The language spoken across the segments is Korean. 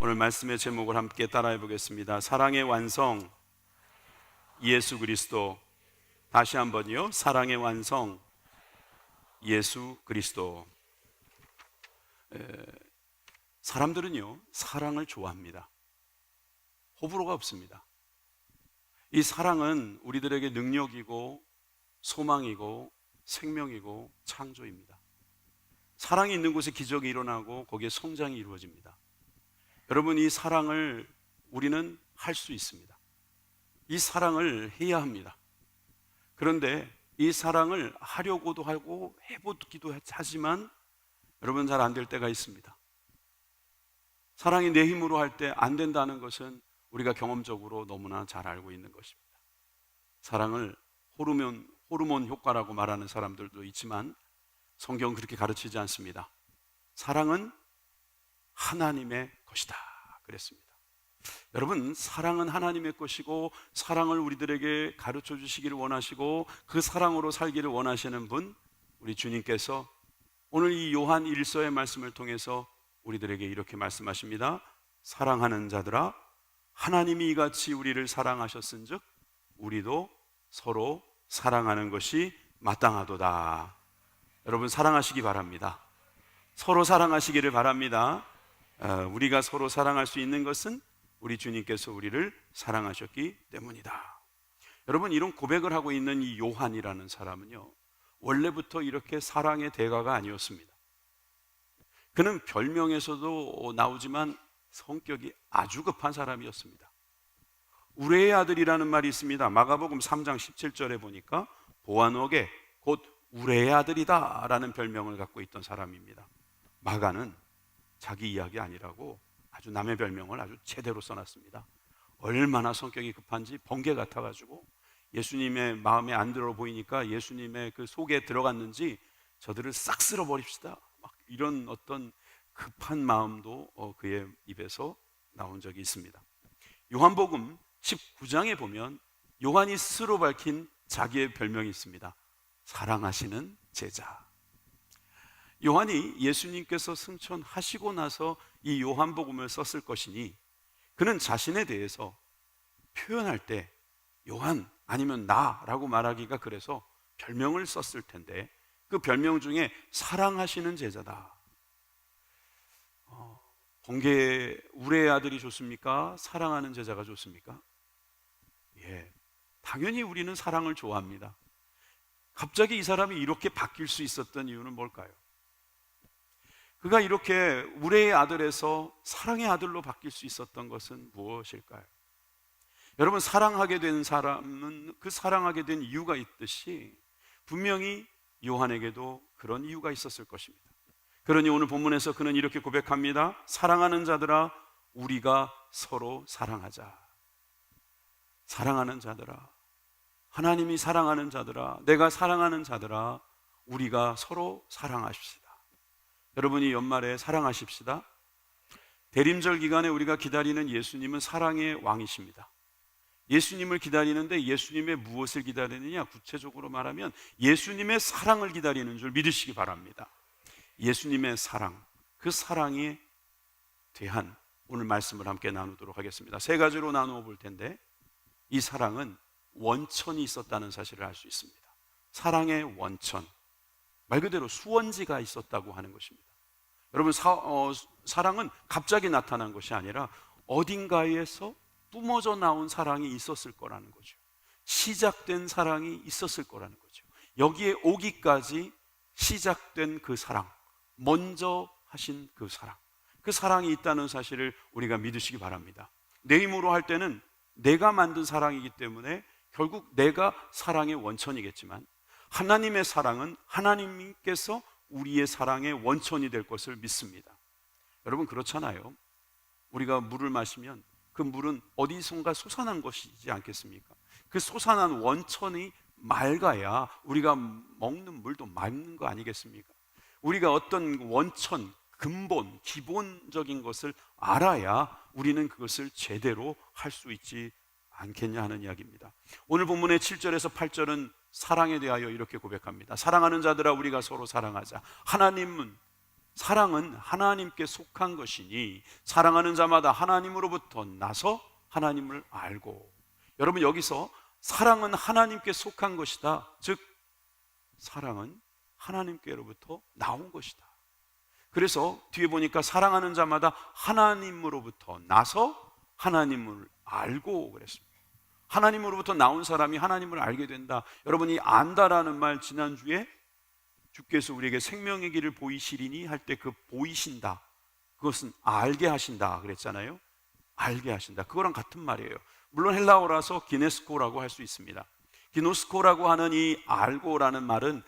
오늘 말씀의 제목을 함께 따라해 보겠습니다. 사랑의 완성 예수 그리스도. 다시 한번요. 사랑의 완성 예수 그리스도. 사람들은요, 사랑을 좋아합니다. 호불호가 없습니다. 이 사랑은 우리들에게 능력이고 소망이고 생명이고 창조입니다. 사랑이 있는 곳에 기적이 일어나고 거기에 성장이 이루어집니다. 여러분, 이 사랑을 우리는 할 수 있습니다. 이 사랑을 해야 합니다. 그런데 이 사랑을 하려고도 하고 해보기도 하지만 여러분, 잘 안 될 때가 있습니다. 사랑이 내 힘으로 할 때 안 된다는 것은 우리가 경험적으로 너무나 잘 알고 있는 것입니다. 사랑을 호르몬 효과라고 말하는 사람들도 있지만 성경은 그렇게 가르치지 않습니다. 사랑은 하나님의 것이다 그랬습니다. 여러분, 사랑은 하나님의 것이고 사랑을 우리들에게 가르쳐 주시기를 원하시고 그 사랑으로 살기를 원하시는 분, 우리 주님께서 오늘 이 요한 1서의 말씀을 통해서 우리들에게 이렇게 말씀하십니다. 사랑하는 자들아, 하나님이 이같이 우리를 사랑하셨은즉 우리도 서로 사랑하는 것이 마땅하도다. 여러분, 사랑하시기 바랍니다. 서로 사랑하시기를 바랍니다. 우리가 서로 사랑할 수 있는 것은 우리 주님께서 우리를 사랑하셨기 때문이다. 여러분, 이런 고백을 하고 있는 이 요한이라는 사람은요, 원래부터 이렇게 사랑의 대가가 아니었습니다. 그는 별명에서도 나오지만 성격이 아주 급한 사람이었습니다. 우레의 아들이라는 말이 있습니다. 마가복음 3장 17절에 보니까 보아녹의 곧 우레의 아들이다 라는 별명을 갖고 있던 사람입니다. 마가는 자기 이야기 아니라고 아주 남의 별명을 아주 제대로 써놨습니다. 얼마나 성격이 급한지 번개 같아가지고 예수님의 마음에 안 들어 보이니까 예수님의 그 속에 들어갔는지 저들을 싹 쓸어버립시다, 막 이런 어떤 급한 마음도 그의 입에서 나온 적이 있습니다. 요한복음 19장에 보면 요한이 스스로 밝힌 자기의 별명이 있습니다. 사랑하시는 제자. 요한이 예수님께서 승천하시고 나서 이 요한복음을 썼을 것이니 그는 자신에 대해서 표현할 때 요한 아니면 나라고 말하기가 그래서 별명을 썼을 텐데 그 별명 중에 사랑하시는 제자다. 번개 우레의 아들이 좋습니까? 사랑하는 제자가 좋습니까? 예, 당연히 우리는 사랑을 좋아합니다. 갑자기 이 사람이 이렇게 바뀔 수 있었던 이유는 뭘까요? 그가 이렇게 우레의 아들에서 사랑의 아들로 바뀔 수 있었던 것은 무엇일까요? 여러분, 사랑하게 된 사람은 그 사랑하게 된 이유가 있듯이 분명히 요한에게도 그런 이유가 있었을 것입니다. 그러니 오늘 본문에서 그는 이렇게 고백합니다. 사랑하는 자들아, 우리가 서로 사랑하자. 사랑하는 자들아, 하나님이 사랑하는 자들아, 내가 사랑하는 자들아, 우리가 서로 사랑하십시다. 여러분이 연말에 사랑하십시다. 대림절 기간에 우리가 기다리는 예수님은 사랑의 왕이십니다. 예수님을 기다리는데 예수님의 무엇을 기다리느냐? 구체적으로 말하면 예수님의 사랑을 기다리는 줄 믿으시기 바랍니다. 예수님의 사랑, 그 사랑에 대한 오늘 말씀을 함께 나누도록 하겠습니다. 세 가지로 나누어 볼 텐데 이 사랑은 원천이 있었다는 사실을 알 수 있습니다. 사랑의 원천, 말 그대로 수원지가 있었다고 하는 것입니다. 여러분, 사랑은 갑자기 나타난 것이 아니라 어딘가에서 뿜어져 나온 사랑이 있었을 거라는 거죠. 시작된 사랑이 있었을 거라는 거죠. 여기에 오기까지 시작된 그 사랑, 먼저 하신 그 사랑, 그 사랑이 있다는 사실을 우리가 믿으시기 바랍니다. 내 힘으로 할 때는 내가 만든 사랑이기 때문에 결국 내가 사랑의 원천이겠지만 하나님의 사랑은 하나님께서 우리의 사랑의 원천이 될 것을 믿습니다. 여러분, 그렇잖아요. 우리가 물을 마시면 그 물은 어디선가 솟아난 것이지 않겠습니까? 그 솟아난 원천이 맑아야 우리가 먹는 물도 맑는 거 아니겠습니까? 우리가 어떤 원천, 근본, 기본적인 것을 알아야 우리는 그것을 제대로 할 수 있지 않겠냐 하는 이야기입니다. 오늘 본문의 7절에서 8절은 사랑에 대하여 이렇게 고백합니다. 사랑하는 자들아, 우리가 서로 사랑하자. 하나님은 사랑은 하나님께 속한 것이니 사랑하는 자마다 하나님으로부터 나서 하나님을 알고. 여러분, 여기서 사랑은 하나님께 속한 것이다, 즉 사랑은 하나님께로부터 나온 것이다. 그래서 뒤에 보니까 사랑하는 자마다 하나님으로부터 나서 하나님을 알고 그랬습니다. 하나님으로부터 나온 사람이 하나님을 알게 된다. 여러분이 안다라는 말, 지난주에 주께서 우리에게 생명의 길을 보이시리니 할 때 그 보이신다, 그것은 알게 하신다 그랬잖아요. 알게 하신다, 그거랑 같은 말이에요. 물론 헬라어라서 기네스코라고 할 수 있습니다. 기노스코라고 하는 이 알고라는 말은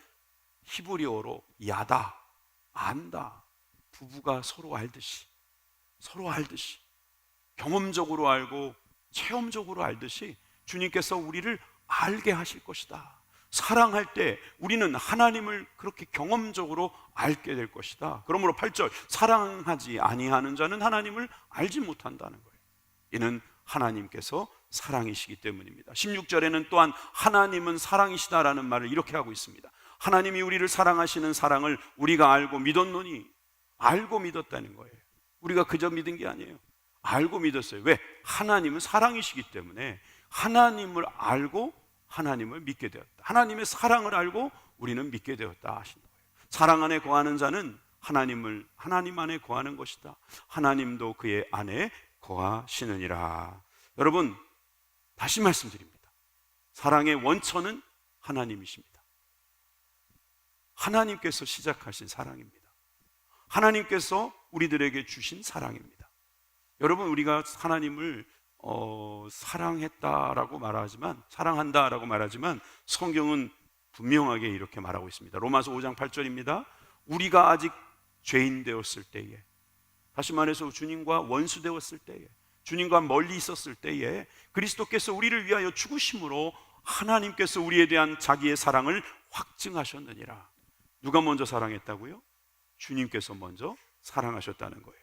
히브리어로 야다, 안다, 부부가 서로 알듯이 경험적으로 알고 체험적으로 알듯이 주님께서 우리를 알게 하실 것이다. 사랑할 때 우리는 하나님을 그렇게 경험적으로 알게 될 것이다. 그러므로 8절, 사랑하지 아니하는 자는 하나님을 알지 못한다는 거예요. 이는 하나님께서 사랑이시기 때문입니다. 16절에는 또한 하나님은 사랑이시다라는 말을 이렇게 하고 있습니다. 하나님이 우리를 사랑하시는 사랑을 우리가 알고 믿었노니, 알고 믿었다는 거예요. 우리가 그저 믿은 게 아니에요. 알고 믿었어요. 왜? 하나님은 사랑이시기 때문에 하나님을 알고 하나님을 믿게 되었다. 하나님의 사랑을 알고 우리는 믿게 되었다 하시는 거예요. 사랑 안에 거하는 자는 하나님 안에 거하는 것이다. 하나님도 그의 안에 거하시느니라. 여러분, 다시 말씀드립니다. 사랑의 원천은 하나님이십니다. 하나님께서 시작하신 사랑입니다. 하나님께서 우리들에게 주신 사랑입니다. 여러분, 우리가 하나님을 사랑한다라고 말하지만 성경은 분명하게 이렇게 말하고 있습니다. 로마서 5장 8절입니다. 우리가 아직 죄인 되었을 때에, 다시 말해서 주님과 원수 되었을 때에, 주님과 멀리 있었을 때에 그리스도께서 우리를 위하여 죽으심으로 하나님께서 우리에 대한 자기의 사랑을 확증하셨느니라. 누가 먼저 사랑했다고요? 주님께서 먼저 사랑하셨다는 거예요.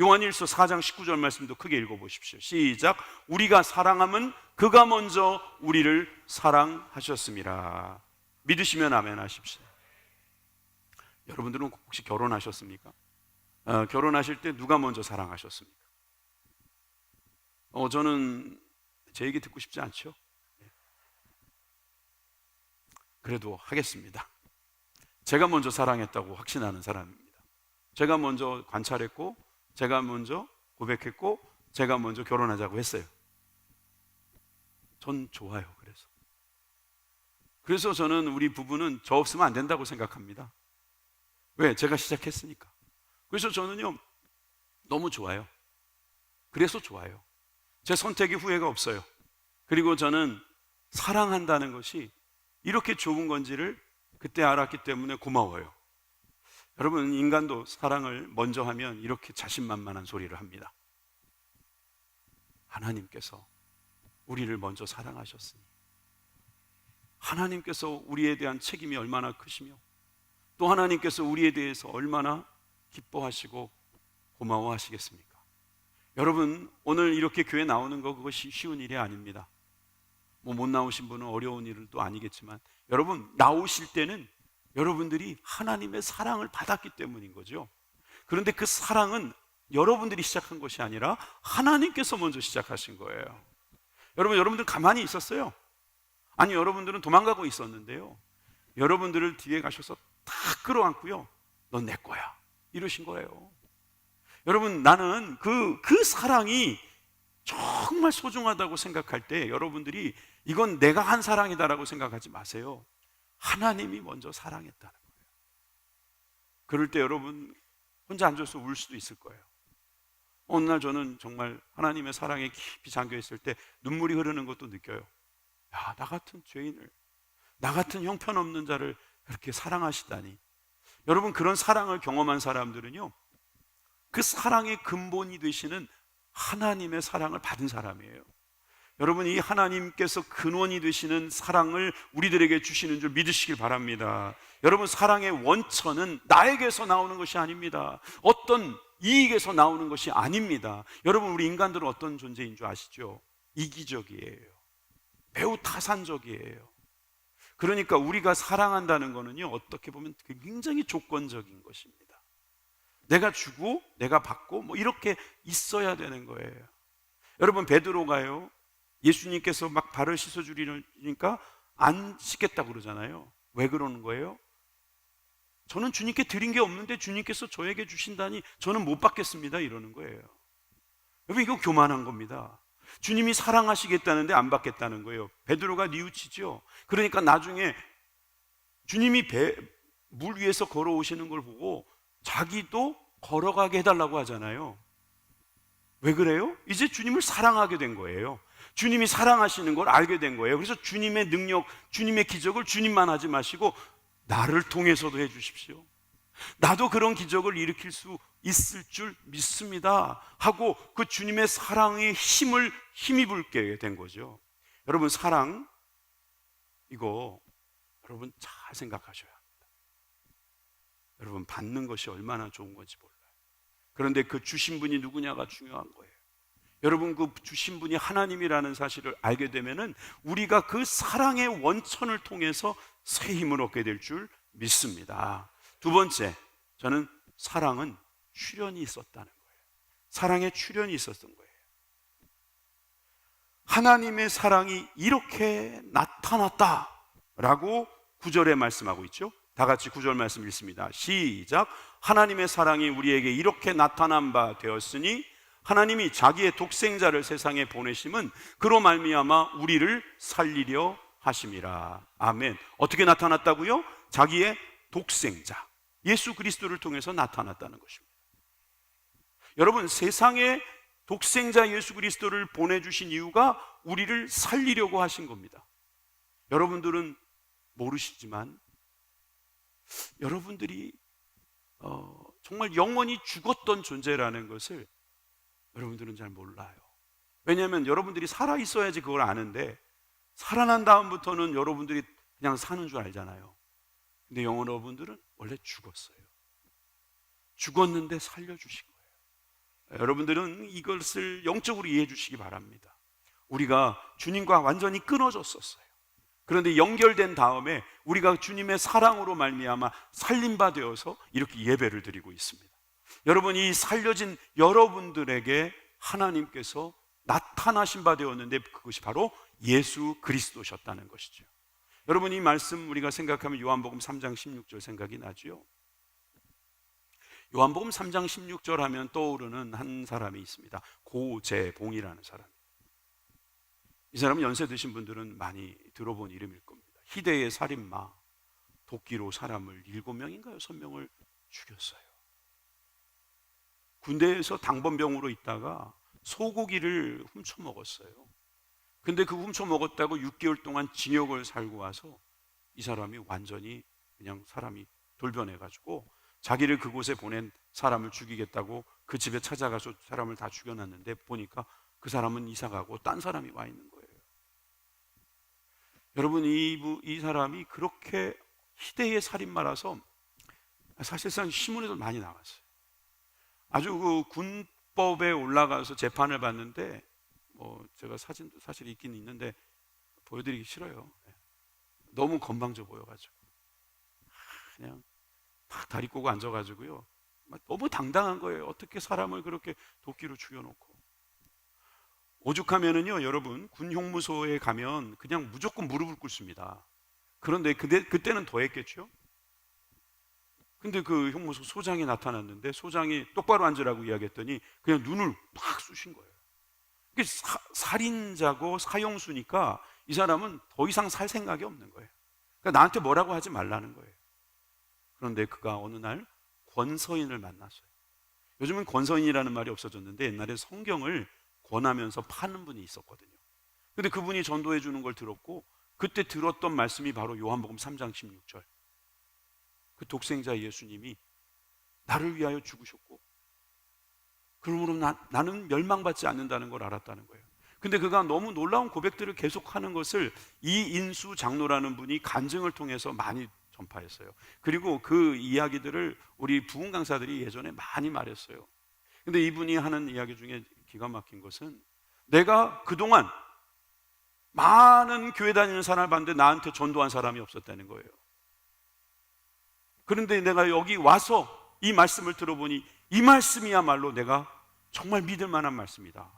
요한일서 4장 19절 말씀도 크게 읽어보십시오. 시작. 우리가 사랑함은 그가 먼저 우리를 사랑하셨습니다. 믿으시면 아멘 하십시오. 여러분들은 혹시 결혼하셨습니까? 결혼하실 때 누가 먼저 사랑하셨습니까? 저는 제 얘기 듣고 싶지 않죠? 그래도 하겠습니다. 제가 먼저 사랑했다고 확신하는 사람입니다. 제가 먼저 관찰했고, 제가 먼저 고백했고, 제가 먼저 결혼하자고 했어요. 전 좋아요. 그래서 저는 우리 부부는 저 없으면 안 된다고 생각합니다. 왜? 제가 시작했으니까. 그래서 저는요, 너무 좋아요. 그래서 좋아요. 제 선택에 후회가 없어요. 그리고 저는 사랑한다는 것이 이렇게 좋은 건지를 그때 알았기 때문에 고마워요. 여러분, 인간도 사랑을 먼저 하면 이렇게 자신만만한 소리를 합니다. 하나님께서 우리를 먼저 사랑하셨으니, 하나님께서 우리에 대한 책임이 얼마나 크시며, 또 하나님께서 우리에 대해서 얼마나 기뻐하시고 고마워하시겠습니까? 여러분, 오늘 이렇게 교회 나오는 거, 그것이 쉬운 일이 아닙니다. 못 나오신 분은 어려운 일은 또 아니겠지만, 여러분, 나오실 때는 여러분들이 하나님의 사랑을 받았기 때문인 거죠. 그런데 그 사랑은 여러분들이 시작한 것이 아니라 하나님께서 먼저 시작하신 거예요. 여러분들 가만히 있었어요? 아니, 여러분들은 도망가고 있었는데요, 여러분들을 뒤에 가셔서 다 끌어안고요, 넌 내 거야, 이러신 거예요. 여러분, 나는 그 사랑이 정말 소중하다고 생각할 때 여러분들이 이건 내가 한 사랑이다라고 생각하지 마세요. 하나님이 먼저 사랑했다는 거예요. 그럴 때 여러분 혼자 앉아서 울 수도 있을 거예요. 어느 날 저는 정말 하나님의 사랑에 깊이 잠겨 있을 때 눈물이 흐르는 것도 느껴요. 야, 나 같은 죄인을, 나 같은 형편없는 자를 그렇게 사랑하시다니. 여러분, 그런 사랑을 경험한 사람들은요, 그 사랑의 근본이 되시는 하나님의 사랑을 받은 사람이에요. 여러분, 이 하나님께서 근원이 되시는 사랑을 우리들에게 주시는 줄 믿으시길 바랍니다. 여러분, 사랑의 원천은 나에게서 나오는 것이 아닙니다. 어떤 이익에서 나오는 것이 아닙니다. 여러분, 우리 인간들은 어떤 존재인 줄 아시죠? 이기적이에요. 매우 타산적이에요. 그러니까 우리가 사랑한다는 것은요, 어떻게 보면 굉장히 조건적인 것입니다. 내가 주고 내가 받고 뭐 이렇게 있어야 되는 거예요. 여러분, 베드로가요, 예수님께서 막 발을 씻어주리니까 안 씻겠다고 그러잖아요. 왜 그러는 거예요? 저는 주님께 드린 게 없는데 주님께서 저에게 주신다니 저는 못 받겠습니다, 이러는 거예요. 여러분, 이거 교만한 겁니다. 주님이 사랑하시겠다는데 안 받겠다는 거예요. 베드로가 뉘우치죠. 그러니까 나중에 주님이 물 위에서 걸어오시는 걸 보고 자기도 걸어가게 해달라고 하잖아요. 왜 그래요? 이제 주님을 사랑하게 된 거예요. 주님이 사랑하시는 걸 알게 된 거예요. 그래서 주님의 능력, 주님의 기적을 주님만 하지 마시고 나를 통해서도 해 주십시오. 나도 그런 기적을 일으킬 수 있을 줄 믿습니다 하고 그 주님의 사랑의 힘입게 된 거죠. 여러분, 사랑, 이거 여러분 잘 생각하셔야 합니다. 여러분, 받는 것이 얼마나 좋은 건지 몰라요. 그런데 그 주신 분이 누구냐가 중요한 거예요. 여러분, 그 주신 분이 하나님이라는 사실을 알게 되면은 우리가 그 사랑의 원천을 통해서 새 힘을 얻게 될 줄 믿습니다. 두 번째, 저는 사랑은 출현이 있었다는 거예요. 사랑에 출현이 있었던 거예요. 하나님의 사랑이 이렇게 나타났다라고 9절에 말씀하고 있죠. 다 같이 9절 말씀 읽습니다. 시작. 하나님의 사랑이 우리에게 이렇게 나타난 바 되었으니 하나님이 자기의 독생자를 세상에 보내심은 그로 말미암아 우리를 살리려 하심이라. 아멘. 어떻게 나타났다고요? 자기의 독생자 예수 그리스도를 통해서 나타났다는 것입니다. 여러분, 세상에 독생자 예수 그리스도를 보내주신 이유가 우리를 살리려고 하신 겁니다. 여러분들은 모르시지만 여러분들이 정말 영원히 죽었던 존재라는 것을 여러분들은 잘 몰라요. 왜냐하면 여러분들이 살아있어야지 그걸 아는데 살아난 다음부터는 여러분들이 그냥 사는 줄 알잖아요. 근데 여러분들은 원래 죽었어요. 죽었는데 살려주신 거예요. 여러분들은 이것을 영적으로 이해해 주시기 바랍니다. 우리가 주님과 완전히 끊어졌었어요. 그런데 연결된 다음에 우리가 주님의 사랑으로 말미암아 살림바 되어서 이렇게 예배를 드리고 있습니다. 여러분, 이 살려진 여러분들에게 하나님께서 나타나신 바 되었는데 그것이 바로 예수 그리스도셨다는 것이죠. 여러분, 이 말씀 우리가 생각하면 요한복음 3장 16절 생각이 나죠. 요한복음 3장 16절 하면 떠오르는 한 사람이 있습니다. 고재봉이라는 사람. 이 사람은 연세 드신 분들은 많이 들어본 이름일 겁니다. 희대의 살인마, 도끼로 사람을 7명인가요? 6명을 죽였어요. 군대에서 당번병으로 있다가 소고기를 훔쳐 먹었어요. 근데 그 훔쳐 먹었다고 6개월 동안 징역을 살고 와서 이 사람이 완전히 그냥 사람이 돌변해가지고 자기를 그곳에 보낸 사람을 죽이겠다고 그 집에 찾아가서 사람을 다 죽여놨는데 보니까 그 사람은 이사가고 딴 사람이 와 있는 거예요. 여러분, 이 사람이 그렇게 희대의 살인마라서 사실상 신문에도 많이 나왔어요. 아주 그 군법에 올라가서 재판을 받는데 제가 사진도 사실 있긴 있는데 보여드리기 싫어요. 너무 건방져 보여가지고 그냥 막 다리 꼬고 앉아가지고요, 너무 당당한 거예요. 어떻게 사람을 그렇게 도끼로 죽여놓고. 오죽하면은요, 여러분, 군 형무소에 가면 그냥 무조건 무릎을 꿇습니다. 그런데 그때는 더 했겠죠. 근데 그 형무소 소장이 나타났는데 소장이 똑바로 앉으라고 이야기했더니 그냥 눈을 팍 쑤신 거예요. 이게 살인자고 사형수니까 이 사람은 더 이상 살 생각이 없는 거예요. 그러니까 나한테 뭐라고 하지 말라는 거예요. 그런데 그가 어느 날 권서인을 만났어요. 요즘은 권서인이라는 말이 없어졌는데 옛날에 성경을 권하면서 파는 분이 있었거든요. 근데 그분이 전도해 주는 걸 들었고 그때 들었던 말씀이 바로 요한복음 3장 16절. 그 독생자 예수님이 나를 위하여 죽으셨고 그러므로 나는 멸망받지 않는다는 걸 알았다는 거예요. 근데 그가 너무 놀라운 고백들을 계속하는 것을 이인수 장로라는 분이 간증을 통해서 많이 전파했어요. 그리고 그 이야기들을 우리 부흥 강사들이 예전에 많이 말했어요. 근데 이분이 하는 이야기 중에 기가 막힌 것은 내가 그동안 많은 교회 다니는 사람을 봤는데 나한테 전도한 사람이 없었다는 거예요. 그런데 내가 여기 와서 이 말씀을 들어보니 이 말씀이야말로 내가 정말 믿을 만한 말씀이다.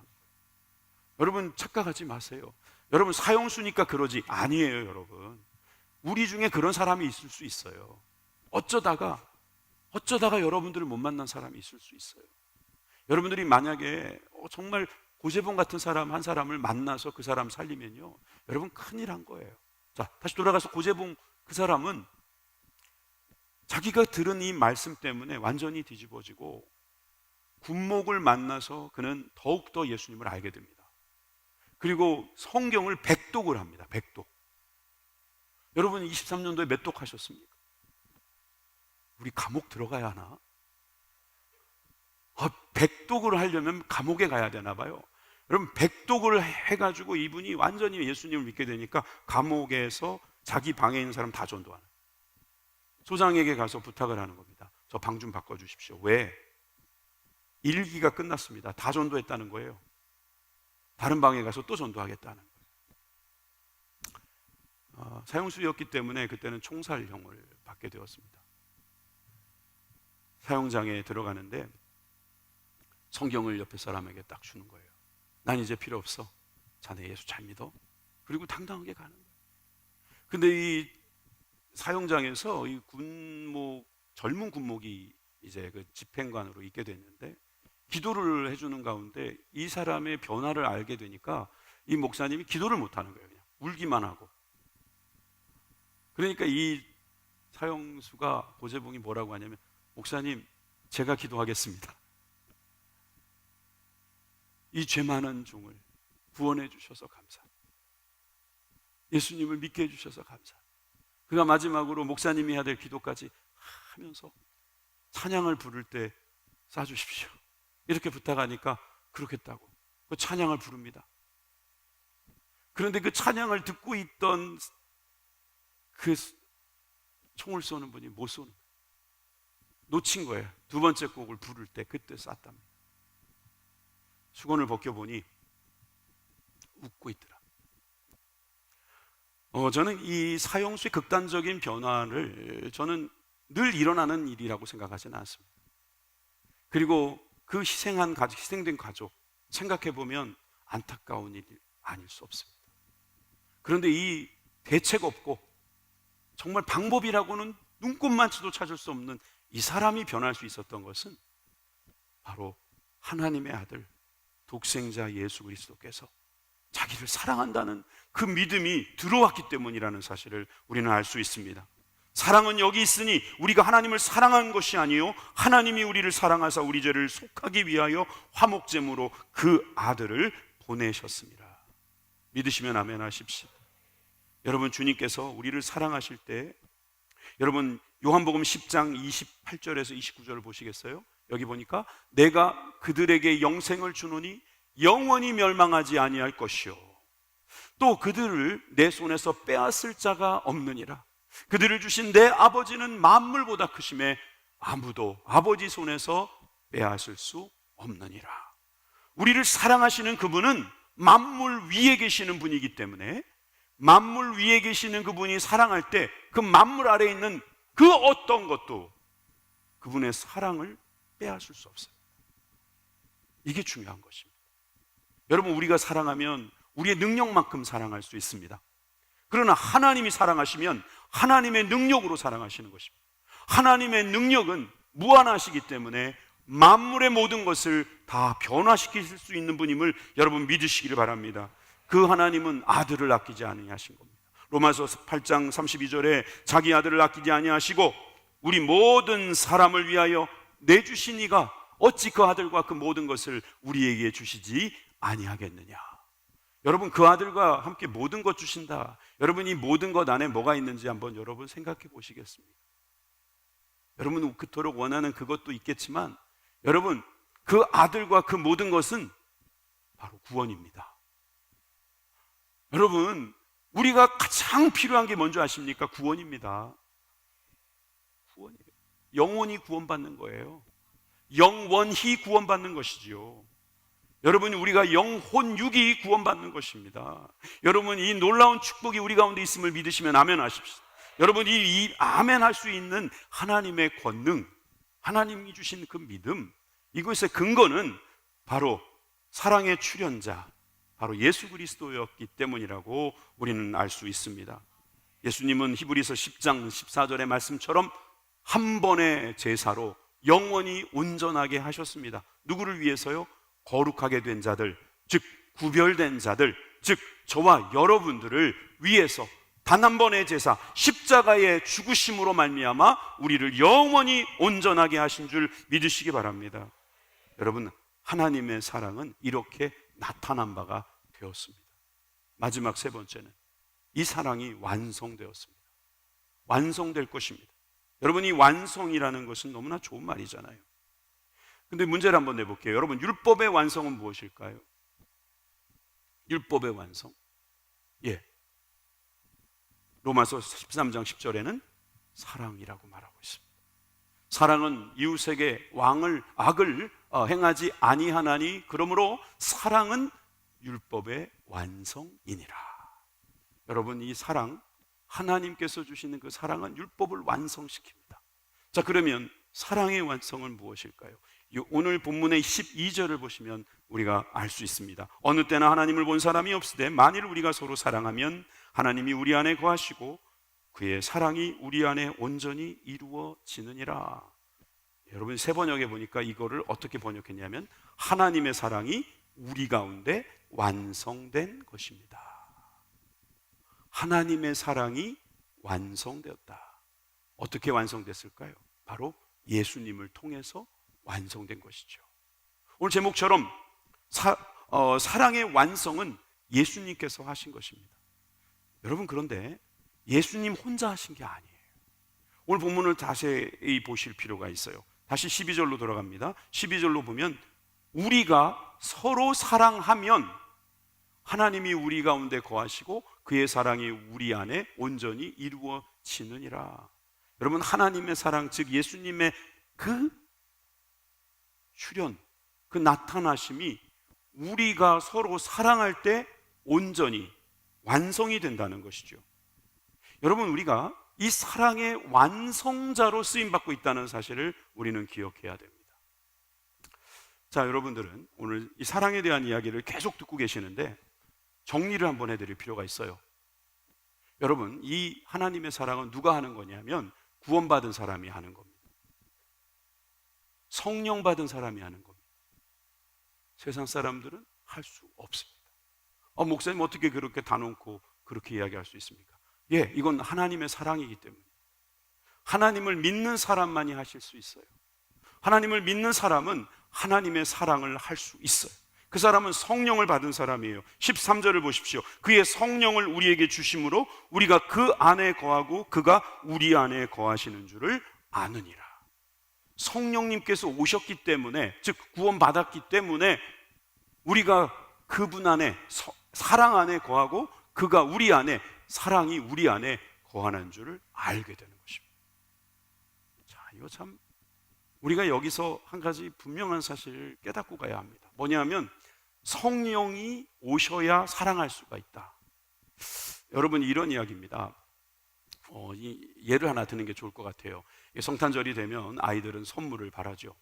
여러분 착각하지 마세요. 여러분 사형수니까 그러지 아니에요. 여러분 우리 중에 그런 사람이 있을 수 있어요. 어쩌다가 여러분들을 못 만난 사람이 있을 수 있어요. 여러분들이 만약에 정말 고재봉 같은 사람 한 사람을 만나서 그 사람 살리면요, 여러분 큰일 한 거예요. 자, 다시 돌아가서 고재봉 그 사람은 자기가 들은 이 말씀 때문에 완전히 뒤집어지고 군목을 만나서 그는 더욱더 예수님을 알게 됩니다. 그리고 성경을 백독을 합니다. 백독. 여러분 23년도에 몇 독 하셨습니까? 우리 감옥 들어가야 하나? 백독을 하려면 감옥에 가야 되나 봐요. 여러분 백독을 해가지고 이분이 완전히 예수님을 믿게 되니까 감옥에서 자기 방에 있는 사람 다 전도하는, 소장에게 가서 부탁을 하는 겁니다. 저 방 좀 바꿔주십시오. 왜? 1기가 끝났습니다. 다 전도했다는 거예요. 다른 방에 가서 또 전도하겠다는 거예요. 사형수였기 때문에 그때는 총살형을 받게 되었습니다. 사형장에 들어가는데 성경을 옆에 사람에게 딱 주는 거예요. 난 이제 필요 없어. 자네 예수 잘 믿어. 그리고 당당하게 가는 거예요. 근데 이 사형장에서 이 젊은 군목이 이제 그 집행관으로 있게 됐는데 기도를 해주는 가운데 이 사람의 변화를 알게 되니까 이 목사님이 기도를 못 하는 거예요. 그냥 울기만 하고. 그러니까 이 사형수가 고재봉이 뭐라고 하냐면, 목사님 제가 기도하겠습니다. 이 죄 많은 종을 구원해 주셔서 감사합니다. 예수님을 믿게 해주셔서 감사합니다. 그가 마지막으로 목사님이 해야 될 기도까지 하면서 찬양을 부를 때 쏴주십시오. 이렇게 부탁하니까 그렇겠다고 그 찬양을 부릅니다. 그런데 그 찬양을 듣고 있던 그 총을 쏘는 분이 못 쏘는 거예요. 놓친 거예요. 두 번째 곡을 부를 때 그때 쐈답니다. 수건을 벗겨보니 웃고 있더라. 저는 이 사형수의 극단적인 변화를 저는 늘 일어나는 일이라고 생각하지는 않습니다. 그리고 그 희생된 가족 생각해보면 안타까운 일이 아닐 수 없습니다. 그런데 이 대책 없고 정말 방법이라고는 눈꼽만치도 찾을 수 없는 이 사람이 변할 수 있었던 것은 바로 하나님의 아들 독생자 예수 그리스도께서 자기를 사랑한다는 그 믿음이 들어왔기 때문이라는 사실을 우리는 알 수 있습니다. 사랑은 여기 있으니 우리가 하나님을 사랑한 것이 아니요 하나님이 우리를 사랑하사 우리 죄를 속하기 위하여 화목제물로 그 아들을 보내셨습니다. 믿으시면 아멘 하십시오. 여러분 주님께서 우리를 사랑하실 때, 여러분 요한복음 10장 28절에서 29절을 보시겠어요? 여기 보니까 내가 그들에게 영생을 주노니 영원히 멸망하지 아니할 것이요 또 그들을 내 손에서 빼앗을 자가 없느니라. 그들을 주신 내 아버지는 만물보다 크심에 아무도 아버지 손에서 빼앗을 수 없느니라. 우리를 사랑하시는 그분은 만물 위에 계시는 분이기 때문에 만물 위에 계시는 그분이 사랑할 때 그 만물 아래에 있는 그 어떤 것도 그분의 사랑을 빼앗을 수 없어요. 이게 중요한 것입니다. 여러분 우리가 사랑하면 우리의 능력만큼 사랑할 수 있습니다. 그러나 하나님이 사랑하시면 하나님의 능력으로 사랑하시는 것입니다. 하나님의 능력은 무한하시기 때문에 만물의 모든 것을 다 변화시킬 수 있는 분임을 여러분 믿으시기를 바랍니다. 그 하나님은 아들을 아끼지 아니하신 겁니다. 로마서 8장 32절에 자기 아들을 아끼지 아니하시고 우리 모든 사람을 위하여 내주신 이가 어찌 그 아들과 그 모든 것을 우리에게 주시지 아니하겠느냐. 여러분 그 아들과 함께 모든 것 주신다. 여러분 이 모든 것 안에 뭐가 있는지 한번 여러분 생각해 보시겠습니까? 여러분 그토록 원하는 그것도 있겠지만 여러분 그 아들과 그 모든 것은 바로 구원입니다. 여러분 우리가 가장 필요한 게 뭔지 아십니까? 구원입니다. 구원이에요. 영원히 구원받는 거예요. 영원히 구원받는 것이지요. 여러분 우리가 영혼육이 구원받는 것입니다. 여러분 이 놀라운 축복이 우리 가운데 있음을 믿으시면 아멘 하십시오. 여러분 이 아멘 할 수 있는 하나님의 권능, 하나님이 주신 그 믿음, 이것의 근거는 바로 사랑의 출현자, 바로 예수 그리스도였기 때문이라고 우리는 알 수 있습니다. 예수님은 히브리서 10장 14절의 말씀처럼 한 번의 제사로 영원히 온전하게 하셨습니다. 누구를 위해서요? 거룩하게 된 자들, 즉 구별된 자들, 즉 저와 여러분들을 위해서 단 한 번의 제사, 십자가의 죽으심으로 말미암아 우리를 영원히 온전하게 하신 줄 믿으시기 바랍니다. 여러분, 하나님의 사랑은 이렇게 나타난 바가 되었습니다. 마지막 세 번째는 이 사랑이 완성되었습니다. 완성될 것입니다. 여러분, 이 완성이라는 것은 너무나 좋은 말이잖아요. 근데 문제를 한번 내볼게요. 여러분, 율법의 완성은 무엇일까요? 율법의 완성. 예. 로마서 13장 10절에는 사랑이라고 말하고 있습니다. 사랑은 이웃에게 악을 행하지 아니하나니 그러므로 사랑은 율법의 완성이니라. 여러분, 이 사랑, 하나님께서 주시는 그 사랑은 율법을 완성시킵니다. 자, 그러면 사랑의 완성은 무엇일까요? 오늘 본문의 12절을 보시면 우리가 알 수 있습니다. 어느 때나 하나님을 본 사람이 없으되 만일 우리가 서로 사랑하면 하나님이 우리 안에 거하시고 그의 사랑이 우리 안에 온전히 이루어지느니라. 여러분, 세 번역에 보니까 이거를 어떻게 번역했냐면 하나님의 사랑이 우리 가운데 완성된 것입니다. 하나님의 사랑이 완성되었다. 어떻게 완성됐을까요? 바로 예수님을 통해서 완성된 것이죠. 오늘 제목처럼 사랑의 완성은 예수님께서 하신 것입니다. 여러분, 그런데 예수님 혼자 하신 게 아니에요. 오늘 본문을 다시 보실 필요가 있어요. 다시 12절로 돌아갑니다. 12절로 보면 우리가 서로 사랑하면 하나님이 우리 가운데 거하시고 그의 사랑이 우리 안에 온전히 이루어지느니라. 여러분, 하나님의 사랑, 즉 예수님의 그 출현, 그 나타나심이 우리가 서로 사랑할 때 온전히 완성이 된다는 것이죠. 여러분, 우리가 이 사랑의 완성자로 쓰임받고 있다는 사실을 우리는 기억해야 됩니다. 자, 여러분들은 오늘 이 사랑에 대한 이야기를 계속 듣고 계시는데 정리를 한번 해드릴 필요가 있어요. 여러분, 이 하나님의 사랑은 누가 하는 거냐면 구원받은 사람이 하는 겁니다. 성령 받은 사람이 하는 겁니다. 세상 사람들은 할 수 없습니다. 목사님 어떻게 그렇게 다 놓고 그렇게 이야기할 수 있습니까? 예, 이건 하나님의 사랑이기 때문에 하나님을 믿는 사람만이 하실 수 있어요. 하나님을 믿는 사람은 하나님의 사랑을 할 수 있어요. 그 사람은 성령을 받은 사람이에요. 13절을 보십시오. 그의 성령을 우리에게 주심으로 우리가 그 안에 거하고 그가 우리 안에 거하시는 줄을 아느니라. 성령님께서 오셨기 때문에, 즉 구원받았기 때문에 우리가 그분 안에 사랑 안에 거하고 그가 우리 안에, 사랑이 우리 안에 거하는 줄을 알게 되는 것입니다. 자, 이거 참 우리가 여기서 한 가지 분명한 사실을 깨닫고 가야 합니다. 뭐냐면 성령이 오셔야 사랑할 수가 있다. 여러분, 이런 이야기입니다. 예를 하나 드는 게 좋을 것 같아요. 성탄절이 되면 아이들은 선물을 바라죠.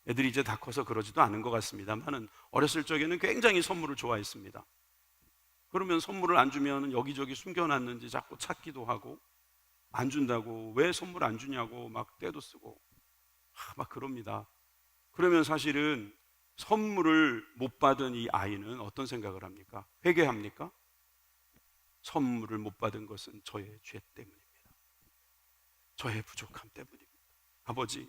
애들이 이제 다 커서 그러지도 않은 것 같습니다만은 어렸을 적에는 굉장히 선물을 좋아했습니다. 그러면 선물을 안 주면 여기저기 숨겨놨는지 자꾸 찾기도 하고, 안 준다고 왜 선물 안 주냐고 막 떼도 쓰고 막 그럽니다. 그러면 사실은 선물을 못 받은 이 아이는 어떤 생각을 합니까? 회개합니까? 선물을 못 받은 것은 저의 죄 때문입니다. 저의 부족함 때문입니다. 아버지,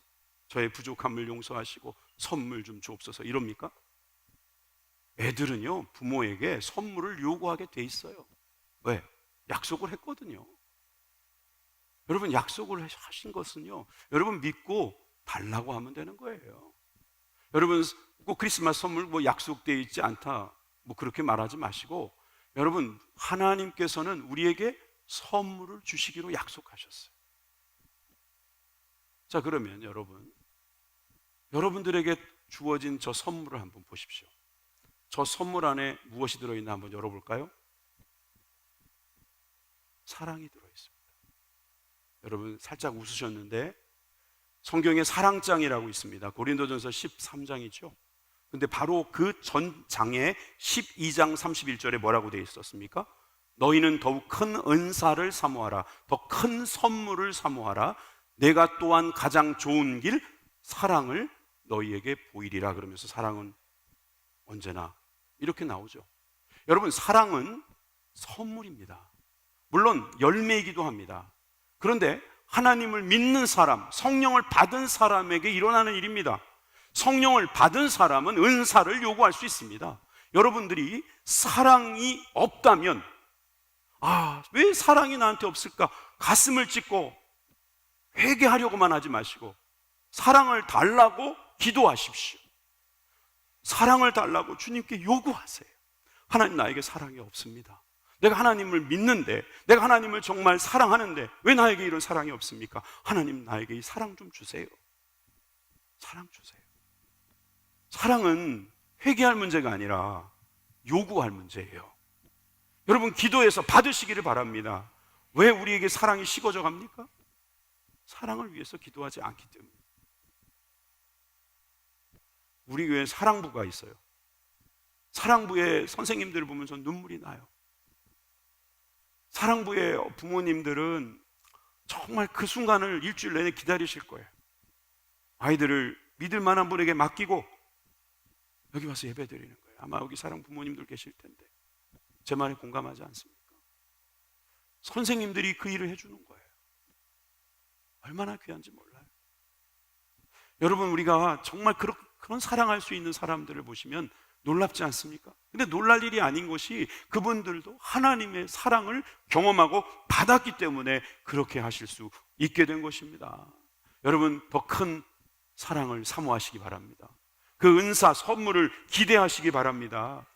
저의 부족함을 용서하시고 선물 좀 주옵소서, 이럽니까? 애들은요, 부모에게 선물을 요구하게 돼 있어요. 왜? 약속을 했거든요. 여러분, 약속을 하신 것은요, 여러분 믿고 달라고 하면 되는 거예요. 여러분, 꼭 크리스마스 선물 약속되어 있지 않다 그렇게 말하지 마시고, 여러분, 하나님께서는 우리에게 선물을 주시기로 약속하셨어요. 자, 그러면 여러분들에게 주어진 저 선물을 한번 보십시오. 저 선물 안에 무엇이 들어있나 한번 열어볼까요? 사랑이 들어있습니다. 여러분, 살짝 웃으셨는데 성경에 사랑장이라고 있습니다. 고린도전서 13장이죠. 근데 바로 그 전 장에 12장 31절에 뭐라고 되어 있었습니까? 너희는 더욱 큰 은사를 사모하라. 더 큰 선물을 사모하라. 내가 또한 가장 좋은 길 사랑을 너희에게 보이리라. 그러면서 사랑은 언제나 이렇게 나오죠. 여러분, 사랑은 선물입니다. 물론 열매이기도 합니다. 그런데 하나님을 믿는 사람, 성령을 받은 사람에게 일어나는 일입니다. 성령을 받은 사람은 은사를 요구할 수 있습니다. 여러분들이 사랑이 없다면, 왜 사랑이 나한테 없을까? 가슴을 찢고 회개하려고만 하지 마시고 사랑을 달라고 기도하십시오. 사랑을 달라고 주님께 요구하세요. 하나님, 나에게 사랑이 없습니다. 내가 하나님을 믿는데, 내가 하나님을 정말 사랑하는데 왜 나에게 이런 사랑이 없습니까? 하나님, 나에게 이 사랑 좀 주세요. 사랑 주세요. 사랑은 회개할 문제가 아니라 요구할 문제예요. 여러분, 기도해서 받으시기를 바랍니다. 왜 우리에게 사랑이 식어져 갑니까? 사랑을 위해서 기도하지 않기 때문에. 우리 교회에 사랑부가 있어요. 사랑부의 선생님들을 보면 전 눈물이 나요. 사랑부의 부모님들은 정말 그 순간을 일주일 내내 기다리실 거예요. 아이들을 믿을 만한 분에게 맡기고 여기 와서 예배 드리는 거예요. 아마 여기 사랑 부모님들 계실 텐데 제 말에 공감하지 않습니까? 선생님들이 그 일을 해주는 거예요. 얼마나 귀한지 몰라요. 여러분, 우리가 정말 그런 사랑할 수 있는 사람들을 보시면 놀랍지 않습니까? 근데 놀랄 일이 아닌 것이 그분들도 하나님의 사랑을 경험하고 받았기 때문에 그렇게 하실 수 있게 된 것입니다. 여러분, 더 큰 사랑을 사모하시기 바랍니다. 그 은사, 선물을 기대하시기 바랍니다.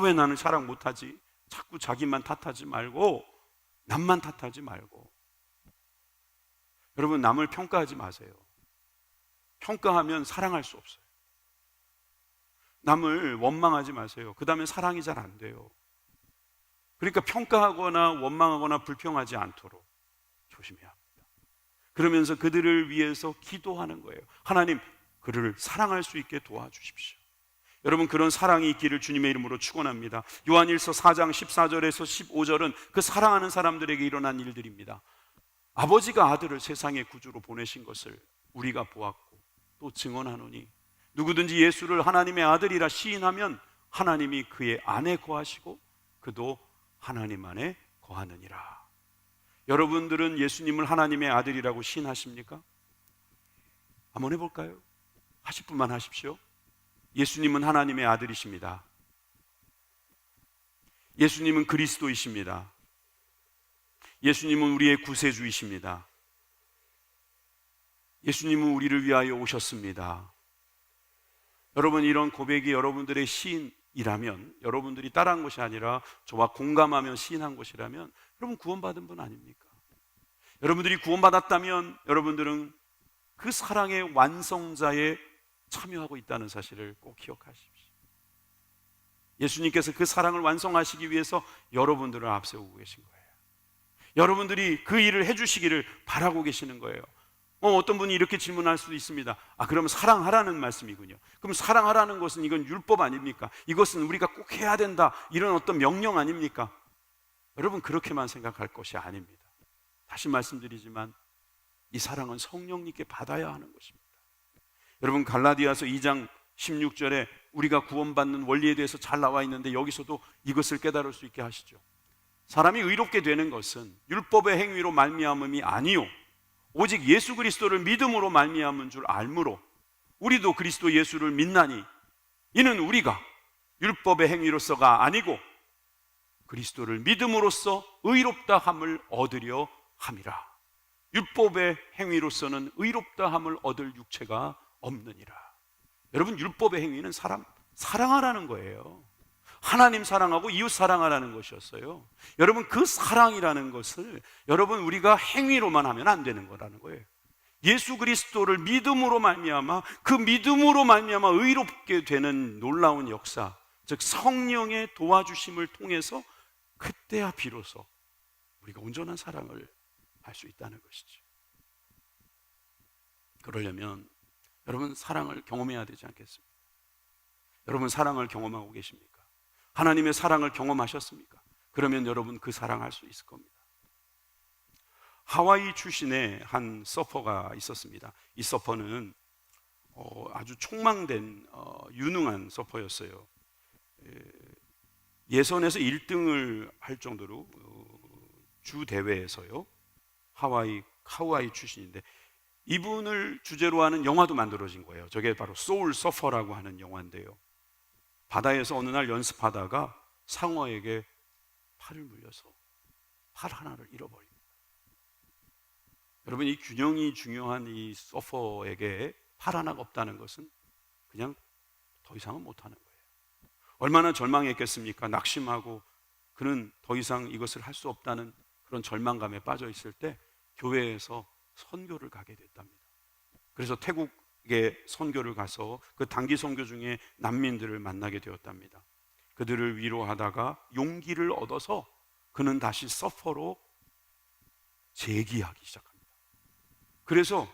왜 나는 사랑 못하지? 자꾸 자기만 탓하지 말고, 남만 탓하지 말고. 여러분, 남을 평가하지 마세요. 평가하면 사랑할 수 없어요. 남을 원망하지 마세요. 그 다음에 사랑이 잘 안 돼요. 그러니까 평가하거나 원망하거나 불평하지 않도록 조심해야 합니다. 그러면서 그들을 위해서 기도하는 거예요. 하나님, 그들을 사랑할 수 있게 도와주십시오. 여러분, 그런 사랑이 있기를 주님의 이름으로 축원합니다. 요한일서 4장 14절에서 15절은 그 사랑하는 사람들에게 일어난 일들입니다. 아버지가 아들을 세상의 구주로 보내신 것을 우리가 보았고 또 증언하노니 누구든지 예수를 하나님의 아들이라 시인하면 하나님이 그의 안에 거하시고 그도 하나님 안에 거하느니라. 여러분들은 예수님을 하나님의 아들이라고 시인하십니까? 한번 해볼까요? 하실 분만 하십시오. 예수님은 하나님의 아들이십니다. 예수님은 그리스도이십니다. 예수님은 우리의 구세주이십니다. 예수님은 우리를 위하여 오셨습니다. 여러분, 이런 고백이 여러분들의 시인이라면, 여러분들이 따라한 것이 아니라 저와 공감하며 시인한 것이라면 여러분 구원받은 분 아닙니까? 여러분들이 구원받았다면 여러분들은 그 사랑의 완성자에 참여하고 있다는 사실을 꼭 기억하십시오. 예수님께서 그 사랑을 완성하시기 위해서 여러분들을 앞세우고 계신 거예요. 여러분들이 그 일을 해주시기를 바라고 계시는 거예요. 어떤 분이 이렇게 질문할 수도 있습니다. 그럼 사랑하라는 말씀이군요. 그럼 사랑하라는 것은 이건 율법 아닙니까? 이것은 우리가 꼭 해야 된다, 이런 어떤 명령 아닙니까? 여러분, 그렇게만 생각할 것이 아닙니다. 다시 말씀드리지만 이 사랑은 성령님께 받아야 하는 것입니다. 여러분, 갈라디아서 2장 16절에 우리가 구원받는 원리에 대해서 잘 나와 있는데 여기서도 이것을 깨달을 수 있게 하시죠. 사람이 의롭게 되는 것은 율법의 행위로 말미암음이 아니요 오직 예수 그리스도를 믿음으로 말미암은 줄 알므로 우리도 그리스도 예수를 믿나니 이는 우리가 율법의 행위로서가 아니고 그리스도를 믿음으로써 의롭다 함을 얻으려 함이라. 율법의 행위로서는 의롭다 함을 얻을 육체가 없느니라. 여러분, 율법의 행위는 사랑하라는 거예요. 하나님 사랑하고 이웃 사랑하라는 것이었어요. 여러분, 그 사랑이라는 것을 여러분 우리가 행위로만 하면 안 되는 거라는 거예요. 예수 그리스도를 믿음으로 말미암아 그 믿음으로 말미암아 의롭게 되는 놀라운 역사, 즉 성령의 도와주심을 통해서 그때야 비로소 우리가 온전한 사랑을 할 수 있다는 것이죠. 그러려면 여러분 사랑을 경험해야 되지 않겠습니까? 여러분 사랑을 경험하고 계십니까? 하나님의 사랑을 경험하셨습니까? 그러면 여러분 그 사랑할 수 있을 겁니다. 하와이 출신의 한 서퍼가 있었습니다. 이 서퍼는 아주 촉망된 유능한 서퍼였어요. 예선에서 1등을 할 정도로 주 대회에서요. 하와이 출신인데 이분을 주제로 하는 영화도 만들어진 거예요. 저게 바로 소울 서퍼라고 하는 영화인데요. 바다에서 어느 날 연습하다가 상어에게 팔을 물려서 팔 하나를 잃어버립니다. 여러분, 이 균형이 중요한 이 서퍼에게 팔 하나가 없다는 것은 그냥 더 이상은 못하는 거예요. 얼마나 절망했겠습니까? 낙심하고 그는 더 이상 이것을 할 수 없다는 그런 절망감에 빠져 있을 때 교회에서 선교를 가게 됐답니다. 그래서 태국에 선교를 가서 그 단기 선교 중에 난민들을 만나게 되었답니다. 그들을 위로하다가 용기를 얻어서 그는 다시 서퍼로 재기하기 시작합니다. 그래서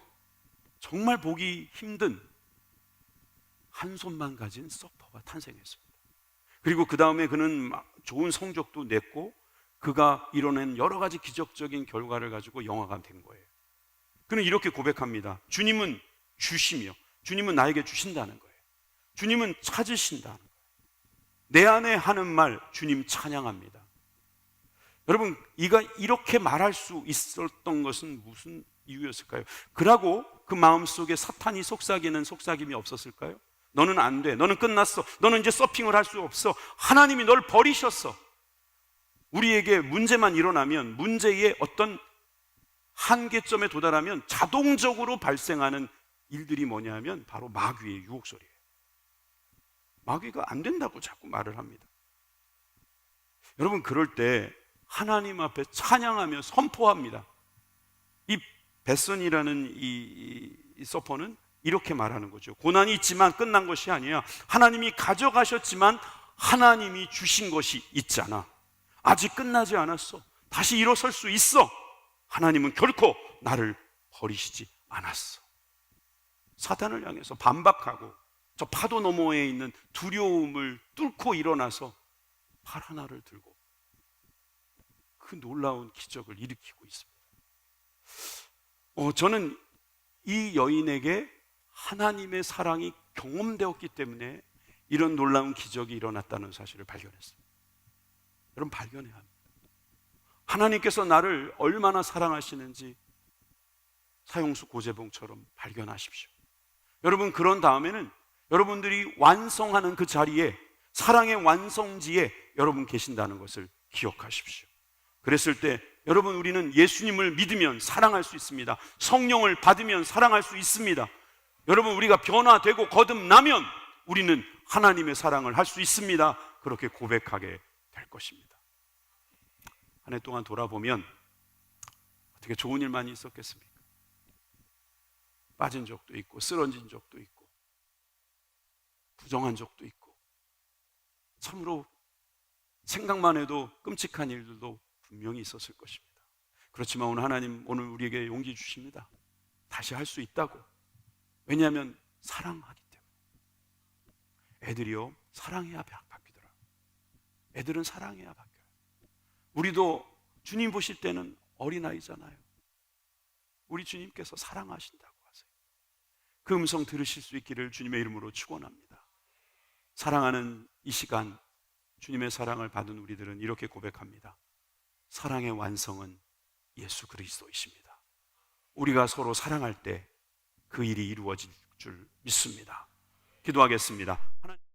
정말 보기 힘든 한 손만 가진 서퍼가 탄생했습니다. 그리고 그 다음에 그는 좋은 성적도 냈고 그가 이뤄낸 여러 가지 기적적인 결과를 가지고 영화가 된 거예요. 그는 이렇게 고백합니다. 주님은 주시며 주님은 나에게 주신다는 거예요. 주님은 찾으신다는 거예요. 내 안에 하는 말 주님 찬양합니다. 여러분, 이가 이렇게 말할 수 있었던 것은 무슨 이유였을까요? 그러고 그 마음속에 사탄이 속삭이는 속삭임이 없었을까요? 너는 안 돼. 너는 끝났어. 너는 이제 서핑을 할 수 없어. 하나님이 널 버리셨어. 우리에게 문제만 일어나면, 문제의 어떤 한계점에 도달하면 자동적으로 발생하는 일들이 뭐냐면 바로 마귀의 유혹소리예요. 마귀가 안 된다고 자꾸 말을 합니다. 여러분, 그럴 때 하나님 앞에 찬양하며 선포합니다. 이 베슨이라는 이 서퍼는 이렇게 말하는 거죠. 고난이 있지만 끝난 것이 아니야. 하나님이 가져가셨지만 하나님이 주신 것이 있잖아. 아직 끝나지 않았어. 다시 일어설 수 있어. 하나님은 결코 나를 버리시지 않았어. 사탄을 향해서 반박하고 저 파도 너머에 있는 두려움을 뚫고 일어나서 팔 하나를 들고 그 놀라운 기적을 일으키고 있습니다. 저는 이 여인에게 하나님의 사랑이 경험되었기 때문에 이런 놀라운 기적이 일어났다는 사실을 발견했습니다. 여러분, 발견해야 합니다. 하나님께서 나를 얼마나 사랑하시는지 사용수 고재봉처럼 발견하십시오. 여러분, 그런 다음에는 여러분들이 완성하는 그 자리에, 사랑의 완성지에 여러분 계신다는 것을 기억하십시오. 그랬을 때 여러분, 우리는 예수님을 믿으면 사랑할 수 있습니다. 성령을 받으면 사랑할 수 있습니다. 여러분, 우리가 변화되고 거듭나면 우리는 하나님의 사랑을 할 수 있습니다. 그렇게 고백하게 될 것입니다. 한 해 동안 돌아보면 어떻게 좋은 일만 있었겠습니까? 빠진 적도 있고 쓰러진 적도 있고 부정한 적도 있고 참으로 생각만 해도 끔찍한 일들도 분명히 있었을 것입니다. 그렇지만 오늘 하나님 오늘 우리에게 용기 주십니다. 다시 할 수 있다고. 왜냐하면 사랑하기 때문에. 애들이요, 사랑해야 바뀌더라고요. 애들은 사랑해야 바뀌어요. 우리도 주님 보실 때는 어린아이잖아요. 우리 주님께서 사랑하신다고 하세요. 그 음성 들으실 수 있기를 주님의 이름으로 축원합니다. 사랑하는 이 시간 주님의 사랑을 받은 우리들은 이렇게 고백합니다. 사랑의 완성은 예수 그리스도이십니다. 우리가 서로 사랑할 때 그 일이 이루어질 줄 믿습니다. 기도하겠습니다. 하나님.